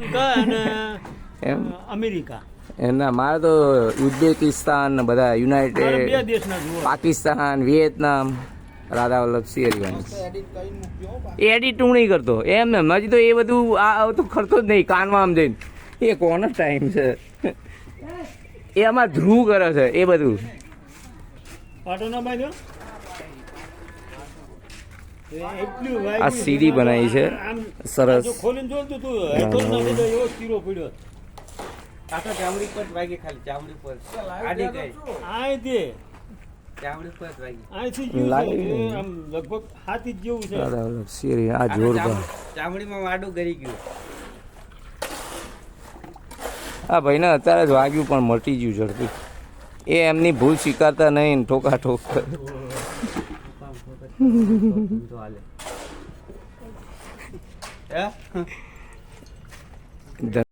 શ્રીલંકા અને એમ અમેરિકા એના મારે તો ઉઝબેકિસ્તાન ને બધા મારે બે યુનાઇટેડ દેશના જુઓ. પાકિસ્તાન વિયેતનામ રાધા વલ્લભ સિંહ એ એડિટ હું નહીં કરતો એમ ને હજી તો એ બધું આ તો કરતો જ નહીં કાનમાં આમ જઈને એ કોનો ટાઈમ છે એ આમાં ધ્રુવ કરે છે એ બધું પાટો ના બાંધ્યો? એટલું આ વાગ્યું સીડી છે. બનાવી છે આમ સરસ જો ખોલીને જોતું તું હેઠળ નાખી દે એવો ચીરો પડ્યો. કાકા ચામડી પર જ વાગી, ખાલી ચામડી પર આડી ગઈ, આય તે ચામડી પર જ વાગી. આયથી જેવું લાગે છે. ને. એ આમ લગભગ હાથી જ જેવું છે. રાધા વલ્લભ સિંહ આ કાકા જોરદાર ચામડીમાં વાડું ગરી ગયું. આ ભાઈને અત્યારે જ વાગ્યું પણ મટી ગયું ઝડપી એ એમની ભૂલ સ્વીકારતા નહીં ને ઠોકા ઠોક કરે. તો હાલે. હે?